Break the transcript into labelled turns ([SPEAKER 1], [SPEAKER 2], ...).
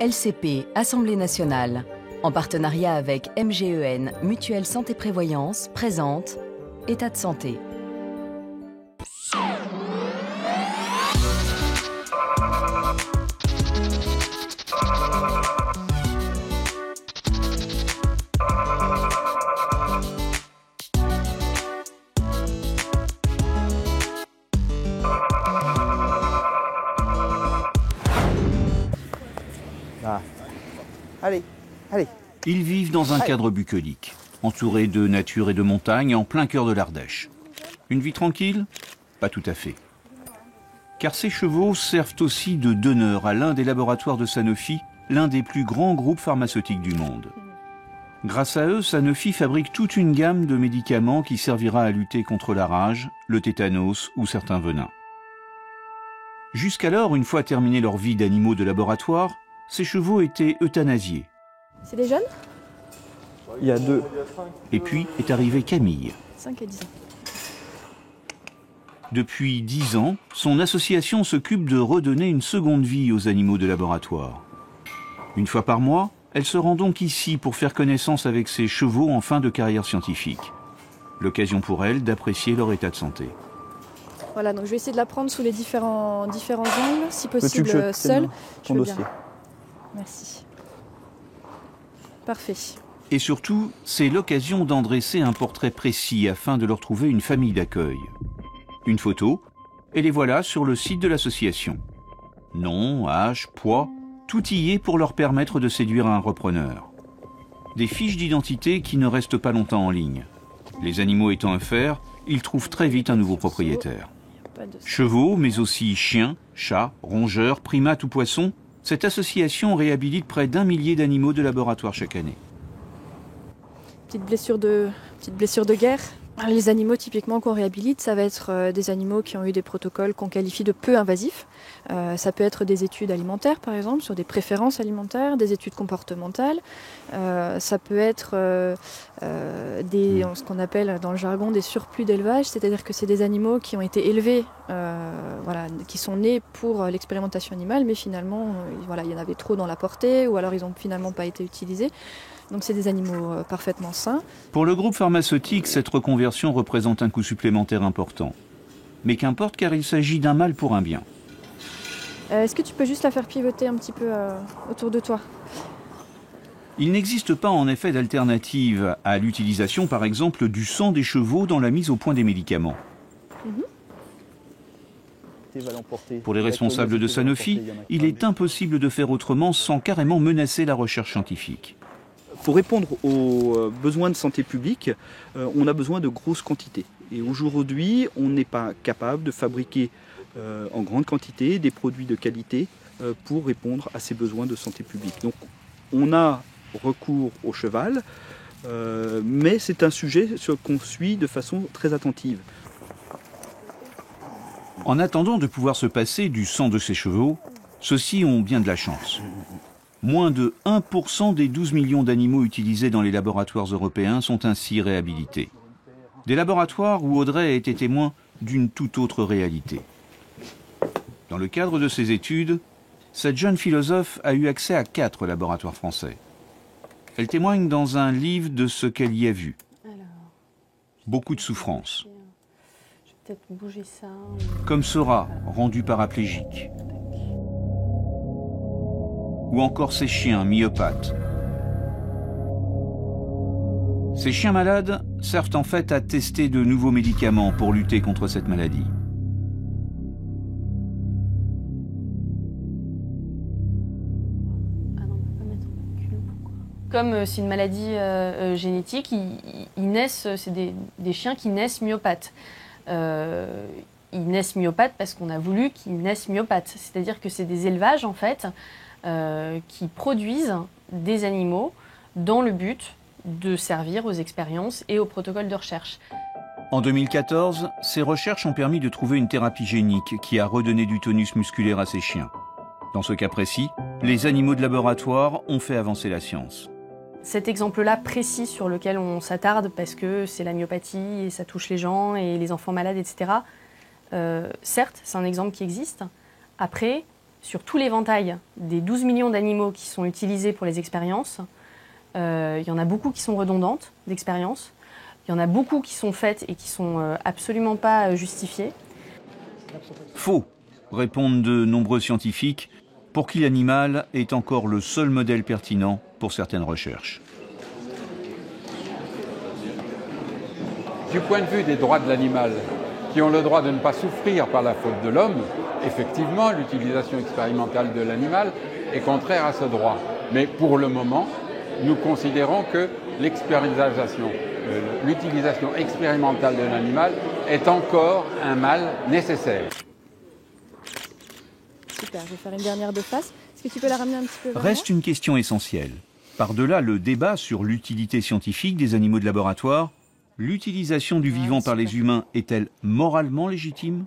[SPEAKER 1] LCP, Assemblée nationale, en partenariat avec MGEN, Mutuelle Santé Prévoyance, présente État de santé.
[SPEAKER 2] Ah. Allez, allez.
[SPEAKER 3] Ils vivent dans un cadre bucolique, entourés de nature et de montagnes, en plein cœur de l'Ardèche. Une vie tranquille? Pas tout à fait. Car ces chevaux servent aussi de donneurs à l'un des laboratoires de Sanofi, l'un des plus grands groupes pharmaceutiques du monde. Grâce à eux, Sanofi fabrique toute une gamme de médicaments qui servira à lutter contre la rage, le tétanos ou certains venins. Jusqu'alors, une fois terminée leur vie d'animaux de laboratoire, ces chevaux étaient euthanasiés.
[SPEAKER 4] C'est des jeunes?
[SPEAKER 2] Il y a 2.
[SPEAKER 3] Et puis est arrivée Camille.
[SPEAKER 4] 5 et 10 ans.
[SPEAKER 3] Depuis 10 ans, son association s'occupe de redonner une seconde vie aux animaux de laboratoire. Une fois par mois, elle se rend donc ici pour faire connaissance avec ses chevaux en fin de carrière scientifique. L'occasion pour elle d'apprécier leur état de santé.
[SPEAKER 4] Voilà, donc je vais essayer de la prendre sous les différents angles, si possible seule.
[SPEAKER 2] Ton dossier.
[SPEAKER 4] Merci. Parfait.
[SPEAKER 3] Et surtout, c'est l'occasion d'en dresser un portrait précis afin de leur trouver une famille d'accueil. Une photo, et les voilà sur le site de l'association. Nom, âge, poids, tout y est pour leur permettre de séduire un repreneur. Des fiches d'identité qui ne restent pas longtemps en ligne. Les animaux étant offerts, ils trouvent très vite un nouveau propriétaire. Chevaux, mais aussi chiens, chats, rongeurs, primates ou poissons, cette association réhabilite près d'1 millier d'animaux de laboratoire chaque année.
[SPEAKER 4] Petite blessure de guerre. Les animaux typiquement qu'on réhabilite, ça va être des animaux qui ont eu des protocoles qu'on qualifie de peu invasifs. Ça peut être des études alimentaires par exemple, sur des préférences alimentaires, des études comportementales. Ça peut être ce qu'on appelle dans le jargon des surplus d'élevage, c'est-à-dire que c'est des animaux qui ont été élevés, qui sont nés pour l'expérimentation animale, mais finalement il y en avait trop dans la portée, ou alors ils n'ont finalement pas été utilisés. Donc c'est des animaux parfaitement sains.
[SPEAKER 3] Pour le groupe pharmaceutique, cette reconversion représente un coût supplémentaire important. Mais qu'importe, car il s'agit d'un mal pour un bien.
[SPEAKER 4] Est-ce que tu peux juste la faire pivoter un petit peu autour de toi?
[SPEAKER 3] Il n'existe pas en effet d'alternative à l'utilisation, par exemple, du sang des chevaux dans la mise au point des médicaments. Pour les responsables de Sanofi, il est impossible de faire autrement sans carrément menacer la recherche scientifique.
[SPEAKER 2] Pour répondre aux besoins de santé publique, on a besoin de grosses quantités. Et aujourd'hui, on n'est pas capable de fabriquer en grande quantité des produits de qualité pour répondre à ces besoins de santé publique. Donc on a recours au cheval, mais c'est un sujet qu'on suit de façon très attentive.
[SPEAKER 3] En attendant de pouvoir se passer du sang de ces chevaux, ceux-ci ont bien de la chance. Moins de 1% des 12 millions d'animaux utilisés dans les laboratoires européens sont ainsi réhabilités. Des laboratoires où Audrey a été témoin d'une toute autre réalité. Dans le cadre de ses études, cette jeune philosophe a eu accès à 4 laboratoires français. Elle témoigne dans un livre de ce qu'elle y a vu. Beaucoup de souffrance.
[SPEAKER 5] Je vais peut-être bouger ça.
[SPEAKER 3] Comme Sora, rendu paraplégique. Ou encore ces chiens myopathes. Ces chiens malades servent en fait à tester de nouveaux médicaments pour lutter contre cette maladie.
[SPEAKER 5] Comme c'est une maladie génétique, ils naissent, c'est des chiens qui naissent myopathes. Ils naissent myopathes parce qu'on a voulu qu'ils naissent myopathes. C'est-à-dire que c'est des élevages en fait qui produisent des animaux dans le but de servir aux expériences et aux protocoles de recherche.
[SPEAKER 3] En 2014, ces recherches ont permis de trouver une thérapie génique qui a redonné du tonus musculaire à ces chiens. Dans ce cas précis, les animaux de laboratoire ont fait avancer la science.
[SPEAKER 5] Cet exemple-là précis sur lequel on s'attarde parce que c'est la myopathie et ça touche les gens et les enfants malades, etc. Certes, c'est un exemple qui existe. Après, sur tout l'éventail des 12 millions d'animaux qui sont utilisés pour les expériences, il y en a beaucoup qui sont redondantes d'expériences. Il y en a beaucoup qui sont faites et qui ne sont absolument pas justifiées.
[SPEAKER 3] Faux, répondent de nombreux scientifiques, pour qui l'animal est encore le seul modèle pertinent pour certaines recherches.
[SPEAKER 6] Du point de vue des droits de l'animal, qui ont le droit de ne pas souffrir par la faute de l'homme, effectivement, l'utilisation expérimentale de l'animal est contraire à ce droit. Mais pour le moment, nous considérons que l'utilisation expérimentale de l'animal est encore un mal nécessaire.
[SPEAKER 4] Super, je vais faire une dernière de face. Est-ce que tu peux la ramener un petit peu vers moi ?
[SPEAKER 3] Reste une question essentielle. Par-delà le débat sur l'utilité scientifique des animaux de laboratoire, l'utilisation du vivant par les humains est-elle moralement légitime ?